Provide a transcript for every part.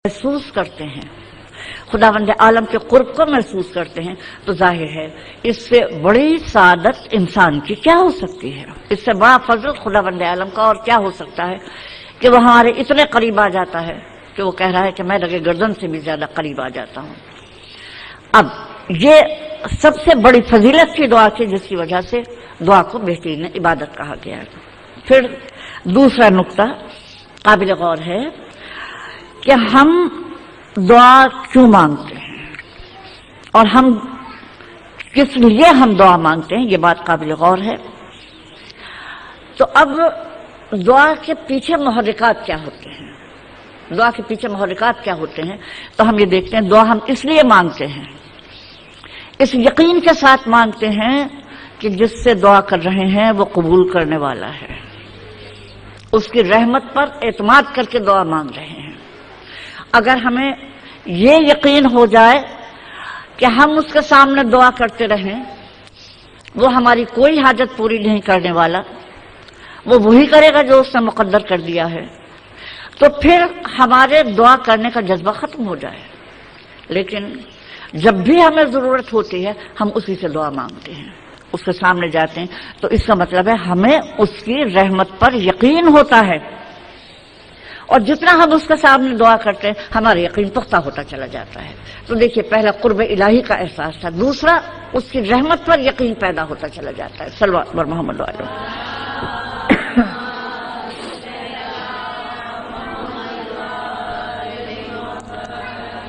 محسوس کرتے ہیں، خداوند عالم کے قرب کو محسوس کرتے ہیں، تو ظاہر ہے اس سے بڑی سعادت انسان کی کیا ہو سکتی ہے، اس سے بڑا فضل خداوند عالم کا اور کیا ہو سکتا ہے کہ وہ ہمارے اتنے قریب آ جاتا ہے کہ وہ کہہ رہا ہے کہ میں لگے گردن سے بھی زیادہ قریب آ جاتا ہوں۔ اب یہ سب سے بڑی فضیلت کی دعا تھی جس کی وجہ سے دعا کو بہترین عبادت کہا گیا ہے۔ پھر دوسرا نقطہ قابل غور ہے کہ ہم دعا کیوں مانگتے ہیں اور ہم کس لیے ہم دعا مانگتے ہیں، یہ بات قابل غور ہے۔ تو اب دعا کے پیچھے محرکات کیا ہوتے ہیں، دعا کے پیچھے محرکات کیا ہوتے ہیں، تو ہم یہ دیکھتے ہیں دعا ہم اس لیے مانگتے ہیں، اس یقین کے ساتھ مانگتے ہیں کہ جس سے دعا کر رہے ہیں وہ قبول کرنے والا ہے، اس کی رحمت پر اعتماد کر کے دعا مانگ رہے ہیں۔ اگر ہمیں یہ یقین ہو جائے کہ ہم اس کے سامنے دعا کرتے رہیں، وہ ہماری کوئی حاجت پوری نہیں کرنے والا، وہ وہی کرے گا جو اس نے مقدر کر دیا ہے، تو پھر ہمارے دعا کرنے کا جذبہ ختم ہو جائے۔ لیکن جب بھی ہمیں ضرورت ہوتی ہے ہم اسی سے دعا مانگتے ہیں، اس کے سامنے جاتے ہیں، تو اس کا مطلب ہے ہمیں اس کی رحمت پر یقین ہوتا ہے، اور جتنا ہم اس کے سامنے دعا کرتے ہیں ہمارا یقین پختہ ہوتا چلا جاتا ہے۔ تو دیکھیے پہلا قرب الہی کا احساس تھا، دوسرا اس کی رحمت پر یقین پیدا ہوتا چلا جاتا ہے۔ صلوات بر محمد علیہ۔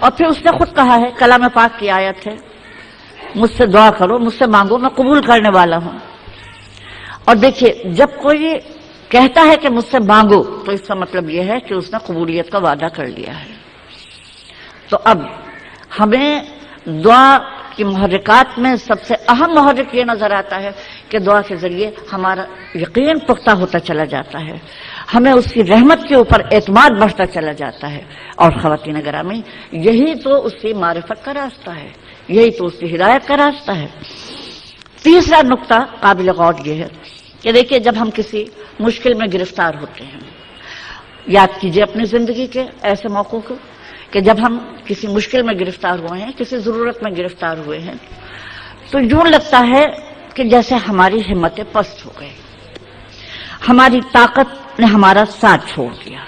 اور پھر اس نے خود کہا ہے، کلام پاک کی آیت ہے، مجھ سے دعا کرو، مجھ سے مانگو، میں قبول کرنے والا ہوں۔ اور دیکھیے جب کوئی کہتا ہے کہ مجھ سے مانگو تو اس کا مطلب یہ ہے کہ اس نے قبولیت کا وعدہ کر لیا ہے۔ تو اب ہمیں دعا کی محرکات میں سب سے اہم محرک یہ نظر آتا ہے کہ دعا کے ذریعے ہمارا یقین پختہ ہوتا چلا جاتا ہے، ہمیں اس کی رحمت کے اوپر اعتماد بڑھتا چلا جاتا ہے، اور خواتین گرامی یہی تو اس کی معرفت کا راستہ ہے، یہی تو اس کی ہدایت کا راستہ ہے۔ تیسرا نقطہ قابل غور یہ ہے کہ دیکھیے جب ہم کسی مشکل میں گرفتار ہوتے ہیں، یاد کیجئے اپنی زندگی کے ایسے موقعوں کو کہ جب ہم کسی مشکل میں گرفتار ہوئے ہیں، کسی ضرورت میں گرفتار ہوئے ہیں، تو یوں لگتا ہے کہ جیسے ہماری ہمتیں پست ہو گئی، ہماری طاقت نے ہمارا ساتھ چھوڑ دیا،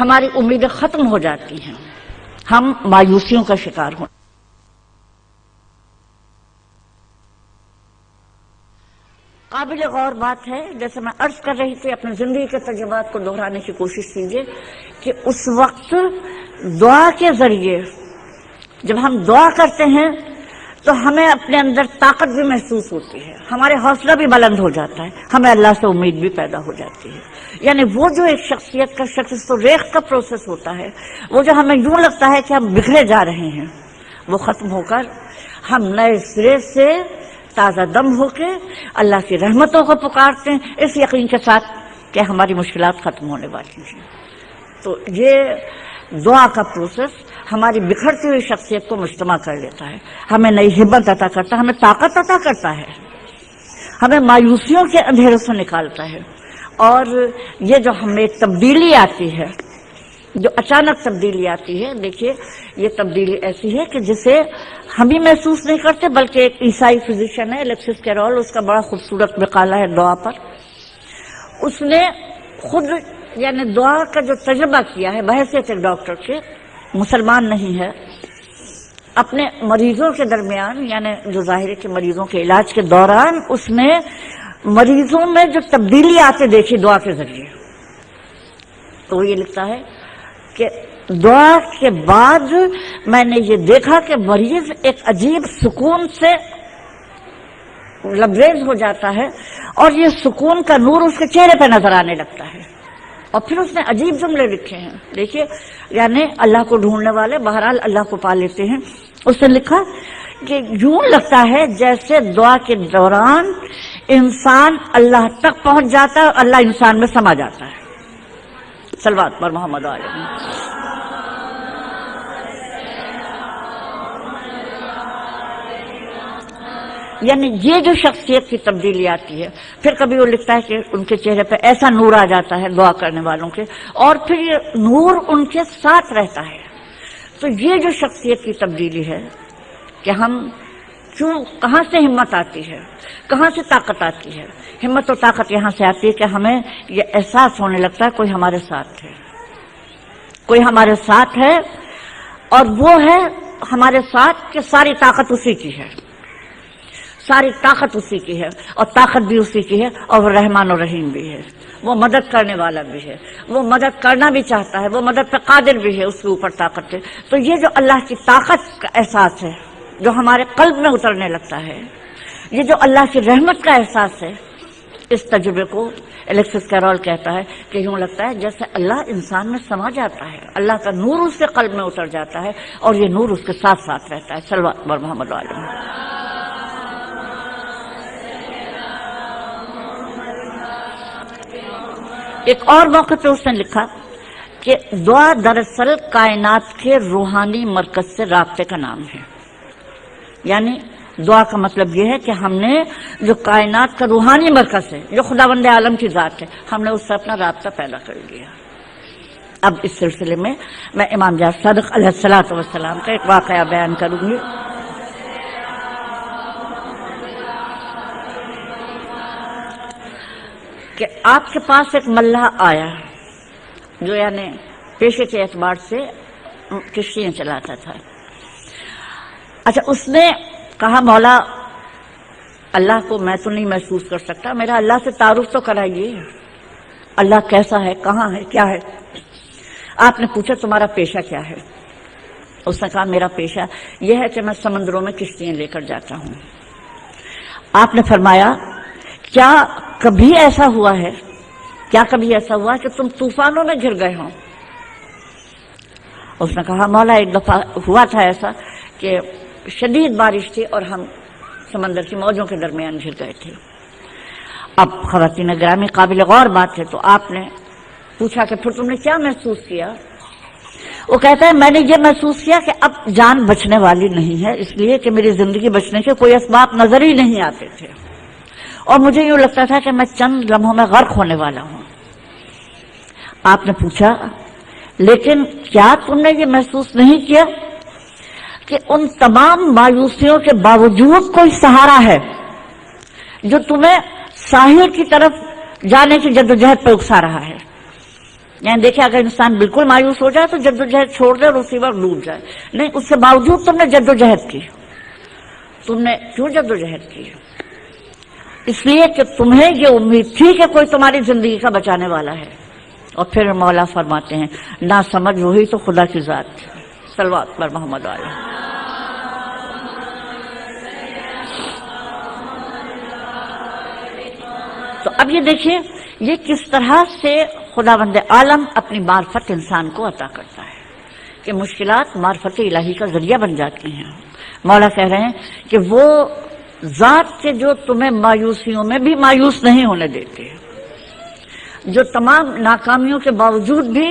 ہماری امیدیں ختم ہو جاتی ہیں، ہم مایوسیوں کا شکار ہوں۔ قابل غور بات ہے، جیسے میں عرض کر رہی تھی اپنی زندگی کے تجربات کو دہرانے کی کوشش کیجیے کہ اس وقت دعا کے ذریعے جب ہم دعا کرتے ہیں تو ہمیں اپنے اندر طاقت بھی محسوس ہوتی ہے، ہمارے حوصلہ بھی بلند ہو جاتا ہے، ہمیں اللہ سے امید بھی پیدا ہو جاتی ہے۔ یعنی وہ جو ایک شخصیت کا شخص تو ریخت کا پروسیس ہوتا ہے، وہ جو ہمیں یوں لگتا ہے کہ ہم بکھرے جا رہے ہیں، وہ ختم ہو کر ہم نئے سرے سے تازہ دم ہو کے اللہ کی رحمتوں کو پکارتے ہیں، اس یقین کے ساتھ کہ ہماری مشکلات ختم ہونے والی ہیں۔ تو یہ دعا کا پروسیس ہماری بکھرتی ہوئی شخصیت کو مجتمع کر لیتا ہے، ہمیں نئی ہمت عطا کرتا ہے، ہمیں طاقت عطا کرتا ہے، ہمیں مایوسیوں کے اندھیروں سے نکالتا ہے، اور یہ جو ہمیں تبدیلی آتی ہے، جو اچانک تبدیلی آتی ہے، دیکھیے یہ تبدیلی ایسی ہے کہ جسے ہم بھی محسوس نہیں کرتے، بلکہ ایک عیسائی فزیشین ہے الیکسس کیرول، اس کا بڑا خوبصورت مقالہ ہے دعا پر، اس نے خود یعنی دعا کا جو تجربہ کیا ہے بحیثیت ایک ڈاکٹر کے، مسلمان نہیں ہے، اپنے مریضوں کے درمیان یعنی جو ظاہر کے مریضوں کے علاج کے دوران اس نے مریضوں میں جو تبدیلی آتے دیکھی دعا کے ذریعے، تو وہ یہ لکھتا ہے کہ دعا کے بعد میں نے یہ دیکھا کہ مریض ایک عجیب سکون سے لبریز ہو جاتا ہے، اور یہ سکون کا نور اس کے چہرے پہ نظر آنے لگتا ہے۔ اور پھر اس نے عجیب جملے لکھے ہیں، دیکھیے یعنی اللہ کو ڈھونڈنے والے بہرحال اللہ کو پا لیتے ہیں۔ اس نے لکھا کہ یوں لگتا ہے جیسے دعا کے دوران انسان اللہ تک پہنچ جاتا ہے اور اللہ انسان میں سما جاتا ہے۔ صلوات پر محمد علیہ۔ یعنی یہ جو شخصیت کی تبدیلی آتی ہے، پھر کبھی وہ لکھتا ہے کہ ان کے چہرے پہ ایسا نور آ جاتا ہے دعا کرنے والوں کے، اور پھر یہ نور ان کے ساتھ رہتا ہے۔ تو یہ جو شخصیت کی تبدیلی ہے کہ ہم کہاں سے ہمت آتی ہے، کہاں سے طاقت آتی ہے؟ ہمت و طاقت یہاں سے آتی ہے کہ ہمیں یہ احساس ہونے لگتا ہے کوئی ہمارے ساتھ ہے، کوئی ہمارے ساتھ ہے، اور وہ ہے ہمارے ساتھ کہ ساری طاقت اسی کی ہے، ساری طاقت اسی کی ہے، اور طاقت بھی اسی کی ہے، اور وہ رحمان و رحیم بھی ہے، وہ مدد کرنے والا بھی ہے، وہ مدد کرنا بھی چاہتا ہے، وہ مدد پہ قادر بھی ہے، اس کے اوپر طاقت ہے۔ تو یہ جو اللہ کی طاقت کا احساس ہے جو ہمارے قلب میں اترنے لگتا ہے، یہ جو اللہ کی رحمت کا احساس ہے، اس تجربے کو الیکسس کیرول کہتا ہے کہ یوں لگتا ہے جیسے اللہ انسان میں سما جاتا ہے، اللہ کا نور اس کے قلب میں اتر جاتا ہے، اور یہ نور اس کے ساتھ ساتھ رہتا ہے۔ صلوات بر محمد علیہ۔ ایک اور موقع پہ اس نے لکھا کہ دعا دراصل کائنات کے روحانی مرکز سے رابطے کا نام ہے، یعنی دعا کا مطلب یہ ہے کہ ہم نے جو کائنات کا روحانی مرکز ہے، جو خداوند عالم کی ذات ہے، ہم نے اس سے اپنا رابطہ پیدا کر لیا۔ اب اس سلسلے میں میں امام جعفر صادق علیہ الصلوۃ والسلام کا ایک واقعہ بیان کروں گی۔ کہ آپ کے پاس ایک ملہ آیا جو یعنی پیشے کے اعتبار سے کشتیاں چلاتا تھا۔ اچھا، اس نے کہا مولا اللہ کو میں تو نہیں محسوس کر سکتا، میرا اللہ سے تعارف تو کرائیے، اللہ کیسا ہے، کہاں ہے، کیا ہے؟ آپ نے پوچھا تمہارا پیشہ کیا ہے؟ اس نے کہا میرا پیشہ یہ ہے کہ میں سمندروں میں کشتیاں لے کر جاتا ہوں۔ آپ نے فرمایا کیا کبھی ایسا ہوا ہے، کیا کبھی ایسا ہوا کہ تم طوفانوں میں گر گئے ہوں؟ اس نے کہا مولا ایک دفعہ ہوا تھا ایسا کہ شدید بارش تھی اور ہم سمندر کی موجوں کے درمیان گر گئے تھے۔ اب خواتین گرامی قابل غور بات ہے، تو آپ نے پوچھا کہ پھر تم نے کیا محسوس کیا؟ وہ کہتا ہے میں نے یہ محسوس کیا کہ اب جان بچنے والی نہیں ہے، اس لیے کہ میری زندگی بچنے کے کوئی اسباب نظر ہی نہیں آتے تھے، اور مجھے یوں لگتا تھا کہ میں چند لمحوں میں غرق ہونے والا ہوں۔ آپ نے پوچھا لیکن کیا تم نے یہ محسوس نہیں کیا کہ ان تمام مایوسیوں کے باوجود کوئی سہارا ہے جو تمہیں ساحل کی طرف جانے کی جدوجہد پہ اکسا رہا ہے؟ یعنی دیکھیں اگر انسان بالکل مایوس ہو جائے تو جدوجہد چھوڑ دے اور اسی وقت ڈوب جائے، نہیں، اس کے باوجود تم نے جدوجہد کی۔ تم نے کیوں جدوجہد کی؟ اس لیے کہ تمہیں یہ امید تھی کہ کوئی تمہاری زندگی کا بچانے والا ہے۔ اور پھر مولا فرماتے ہیں نہ سمجھ وہی تو خدا کی ذات تھی۔ صلوات پر محمد علیہ۔ تو اب یہ دیکھیں یہ کس طرح سے خداوند عالم اپنی معرفت انسان کو عطا کرتا ہے کہ مشکلات معرفت الہی کا ذریعہ بن جاتی ہیں۔ مولا کہہ رہے ہیں کہ وہ ذات کے جو تمہیں مایوسیوں میں بھی مایوس نہیں ہونے دیتے، جو تمام ناکامیوں کے باوجود بھی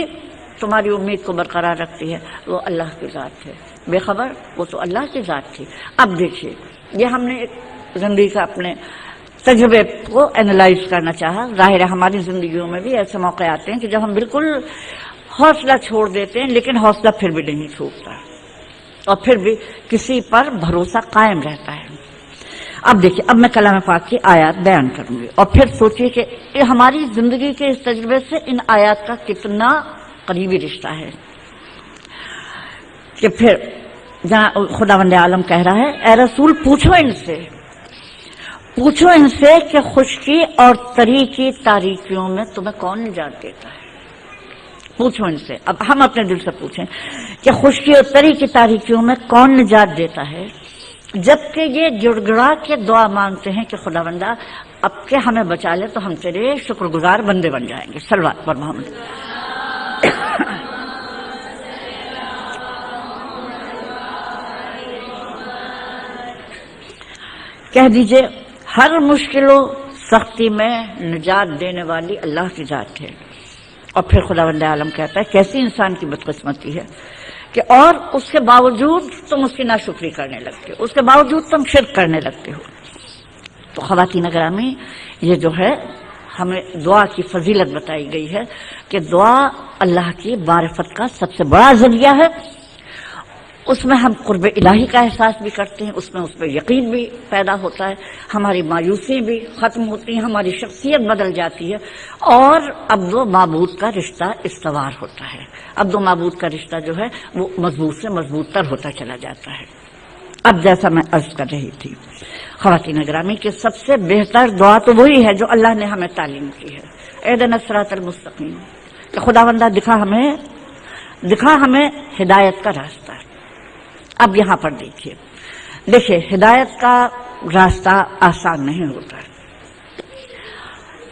تمہاری امید کو برقرار رکھتی ہے، وہ اللہ کی ذات ہے۔ بے خبر وہ تو اللہ کی ذات تھی۔ اب دیکھیے یہ ہم نے ایک زندگی کا اپنے تجربے کو اینالائز کرنا چاہا۔ ظاہر ہے ہماری زندگیوں میں بھی ایسے موقع آتے ہیں کہ جب ہم بالکل حوصلہ چھوڑ دیتے ہیں، لیکن حوصلہ پھر بھی نہیں چھوٹتا، اور پھر بھی کسی پر بھروسہ قائم رہتا ہے۔ اب دیکھیے اب میں کلام پاک کی آیات بیان کروں گی، اور پھر سوچیے کہ یہ ہماری زندگی کے اس تجربے سے ان آیات کا کتنا قریبی رشتہ ہے۔ کہ پھر جہاں خداوند عالم کہہ رہا ہے اے رسول پوچھو ان سے کہ خشکی اور تری کی تاریکیوں میں تمہیں کون نجات دیتا ہے؟ پوچھو ان سے۔ اب ہم اپنے دل سے پوچھیں کہ خشکی اور تری کی تاریکیوں میں کون نجات دیتا ہے، جبکہ یہ گڑ گڑا کے دعا مانگتے ہیں کہ خداوندہ اب کے ہمیں بچا لے تو ہم تیرے شکر گزار بندے بن جائیں گے۔ صلوات پر محمد۔ کہہ دیجئے ہر مشکل و سختی میں نجات دینے والی اللہ کی ذات ہے۔ اور پھر خداوند عالم کہتا ہے کیسی انسان کی بدقسمتی ہے کہ اور اس کے باوجود تم اس کی ناشکری کرنے لگتے ہو، اس کے باوجود تم شرک کرنے لگتے ہو۔ تو خواتین گرامی، یہ جو ہے ہمیں دعا کی فضیلت بتائی گئی ہے کہ دعا اللہ کی معرفت کا سب سے بڑا ذریعہ ہے. اس میں ہم قرب الہی کا احساس بھی کرتے ہیں، اس میں یقین بھی پیدا ہوتا ہے، ہماری مایوسی بھی ختم ہوتی ہے، ہماری شخصیت بدل جاتی ہے، اور عبد و معبود کا رشتہ استوار ہوتا ہے. عبد و معبود کا رشتہ جو ہے وہ مضبوط سے مضبوط تر ہوتا چلا جاتا ہے. اب جیسا میں عرض کر رہی تھی خواتین گرامی کہ سب سے بہتر دعا تو وہی ہے جو اللہ نے ہمیں تعلیم کی ہے، اہدنا الصراط المستقیم، کہ خداوندہ دکھا ہمیں ہدایت کا راستہ. اب یہاں پر دیکھیے ہدایت کا راستہ آسان نہیں ہوتا ہے.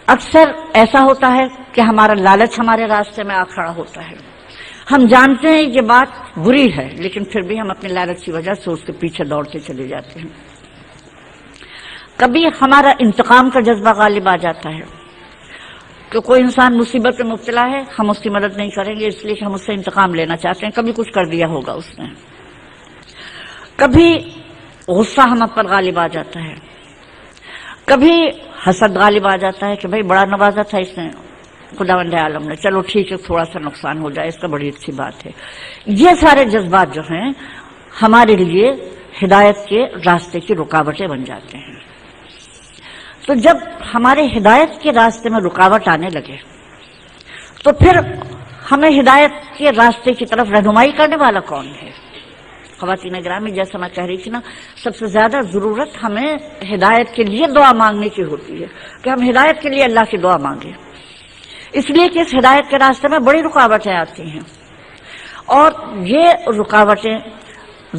اکثر ایسا ہوتا ہے کہ ہمارا لالچ ہمارے راستے میں آ کھڑا ہوتا ہے. ہم جانتے ہیں یہ بات بری ہے، لیکن پھر بھی ہم اپنے لالچ کی وجہ سے اس کے پیچھے دوڑتے چلے جاتے ہیں. کبھی ہمارا انتقام کا جذبہ غالب آ جاتا ہے کہ کوئی انسان مصیبت میں مبتلا ہے، ہم اس کی مدد نہیں کریں گے اس لیے کہ ہم اس سے انتقام لینا چاہتے ہیں، کبھی کچھ کر دیا ہوگا اس نے. کبھی غصہ ہم پر غالب آ جاتا ہے، کبھی حسد غالب آ جاتا ہے کہ بھئی بڑا نوازا تھا اس نے خداوند عالم نے، چلو ٹھیک ہے تھوڑا سا نقصان ہو جائے اس کا بڑی اچھی بات ہے. یہ سارے جذبات جو ہیں ہمارے لیے ہدایت کے راستے کی رکاوٹیں بن جاتے ہیں. تو جب ہمارے ہدایت کے راستے میں رکاوٹ آنے لگے تو پھر ہمیں ہدایت کے راستے کی طرف رہنمائی کرنے والا کون ہے؟ خواتین گرامی، جیسا میں کہہ رہی تھی نا، سب سے زیادہ ضرورت ہمیں ہدایت کے لیے دعا مانگنے کی ہوتی ہے کہ ہم ہدایت کے لیے اللہ کی دعا مانگیں، اس لیے کہ اس ہدایت کے راستے میں بڑی رکاوٹیں آتی ہیں، اور یہ رکاوٹیں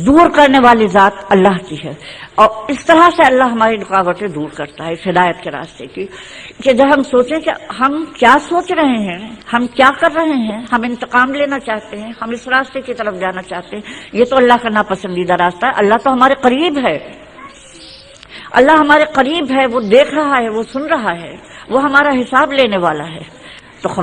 دور کرنے والی ذات اللہ کی ہے. اور اس طرح سے اللہ ہماری رکاوٹیں دور کرتا ہے اس ہدایت کے راستے کی کہ جب ہم سوچیں کہ ہم کیا سوچ رہے ہیں، ہم کیا کر رہے ہیں، ہم انتقام لینا چاہتے ہیں، ہم اس راستے کی طرف جانا چاہتے ہیں، یہ تو اللہ کا ناپسندیدہ راستہ ہے. اللہ تو ہمارے قریب ہے، اللہ ہمارے قریب ہے، وہ دیکھ رہا ہے، وہ سن رہا ہے، وہ ہمارا حساب لینے والا ہے. تو